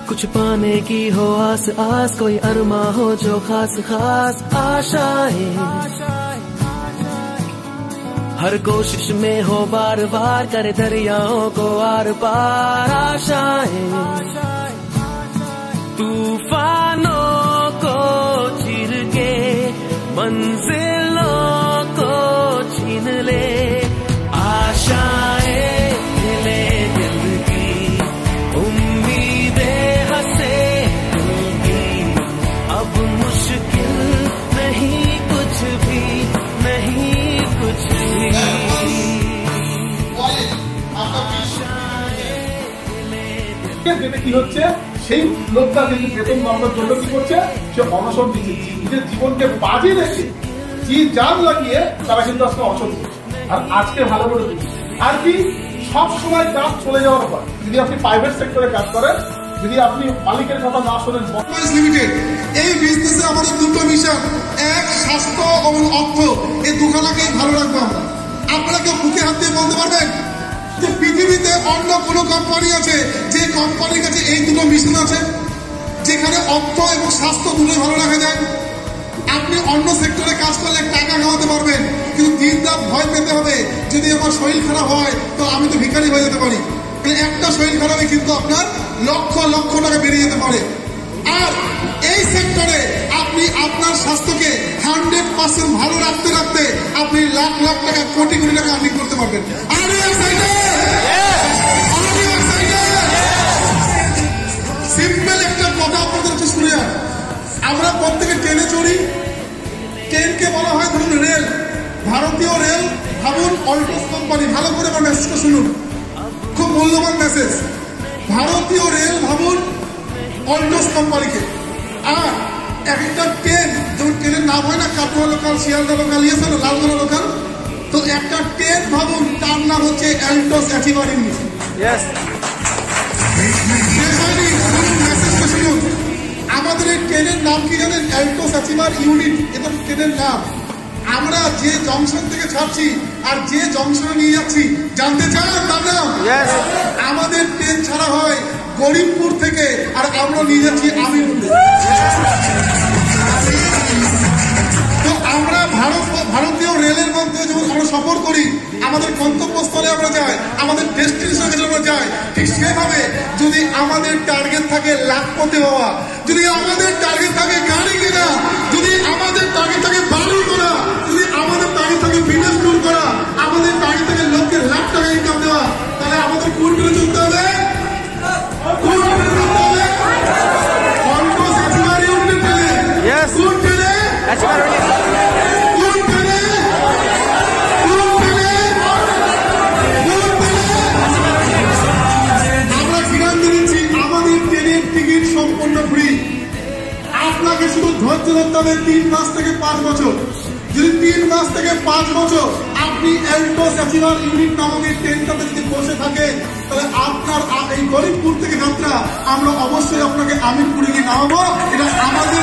कुछ पाने की हो आस आस, कोई अरमा हो जो खास खास आशाएं, हर कोशिश में हो बार बार करे दरियाओं को आर पार आशाएं, तूफानों को चीर के मंजिलों को छीन ले आशाएं, ले दिल की उम्मीदें हंसे दिल की, अब मुश्किल नहीं कुछ भी, नहीं कुछ भी। কি হচ্ছে সেই লোকটা কিন্তু বেতন পাওয়ার জন্য কি করছে, সে অনশন দিচ্ছে, নিজের জীবনকে বাজি রেখে জি জান লাগিয়ে তারা কিন্তু আজকে অনশন করছে। আর আজকে ভালো করে দিচ্ছে আর কি সব সময় কাজ চলে যাওয়ার পর যদি আপনি প্রাইভেট সেক্টরে কাজ করেন, যদি আপনি মালিকের কথা না শোনেন, লিমিটেড এই বিজনেসে আমাদের দুটো মিশন, এক স্বাস্থ্য এবং অর্থ, এই দুখানাকেই ভালো রাখবো আমরা। আপনারা কেউ বুকে হাত দিয়ে বলতে পারবেন যে পৃথিবীতে অন্য কোন কোম্পানি আছে যে কোম্পানির কাছে এই দুটো মিশন আছে, যেখানে অর্থ এবং স্বাস্থ্য দুটোই ভালো রাখা যায়? আপনি অন্য সেক্টরে কাজ করলে টাকা কামাতে পারবেন, কিন্তু দিন রাত ভয় পেতে হবে যদি আমার শরীর খারাপ হয় তো আমি তো ভিখারি হয়ে যেতে পারি। একটা শরীর খারাপে কিন্তু আপনার লক্ষ লক্ষ টাকা বেরিয়ে যেতে পারে। আর এই সেক্টরে আপনি আপনার স্বাস্থ্যকে 100% ভালো রাখতে রাখতে আপনি লাখ লাখ টাকা, কোটি কোটি টাকা আর্নিং করতে পারবেন। সিম্পল একটা কথা আপনাদের কাছে শুনে যান। আমরা প্রত্যেকে ট্রেনে চড়ি, ট্রেনকে বলা হয় ধরুন রেল, ভারতীয় রেল ভাবুন অল্টোস কোম্পানি। ভালো করে আমার মেসেজটা শুনুন, খুব মূল্যবান মেসেজ। ভারতীয় রেল ভাবুন অল্টোস কোম্পানিকে। আর একটা ট্রেন, যেমন ট্রেনের নাম হয় না কাটোয়া লোকাল, শিয়ালদা লোকাল, ইয়েছে না লালগোলা লোকাল, তো একটা ট্রেন ভাবুন তার নাম হচ্ছে অল্টোস অ্যাচিভার ইউনিট। আমাদের এই ট্রেনের নাম কি জানেন? অল্টোস অ্যাচিভার ইউনিট, এটা ট্রেনের নাম। আমরা যে জংশন থেকে ছাড়ছি আর যে জংশনে নিয়ে যাচ্ছি জানতে চান তার নাম? আমাদের ট্রেন ছাড়া হয় গরিবপুর থেকে আর আমরা নিয়ে যাচ্ছি আমিরপুরে। তো আমরা ভারতীয় রেলের মধ্যে যখন আমরা সফর করি, আমাদের গন্তব্যস্থলে আমরা যাই, আমাদের ডেস্টিনেশনে আমরা যাই, ঠিক সেভাবে যদি আমাদের টার্গেট থাকে লাখপতি হওয়া, যদি আমাদের টার্গেট থাকে গাড়ি কেনা, যদি আমাদের টার্গেট থাকে বাড়ি করা, যদি আমাদের টার্গেট থাকে বিজনেস শুরু করা, আমাদের টার্গেট থাকে লোককে লাখ টাকা ইনকাম দেওয়া, তাহলে আমাদের কোন ট্রেনে চলতে হবে? কোন ট্রেনে চলতে হবে? অল্টোস অ্যাচিভার ইউনিট ট্রেনে। কোন ট্রেনে? আপনাকে শুধু ধৈর্য ধরতে হবে 3 মাস থেকে 5 বছর। যদি 3 মাস থেকে 5 বছর আপনি অল্টোস অ্যাচিভার ইউনিট নামক এই ট্রেনটাতে যদি বসে থাকেন, তাহলে আপনার এই গরিবপুর থেকে যাত্রা আমরা অবশ্যই আপনাকে আমিরপুরে গিয়ে নামাবো। এটা আমাদের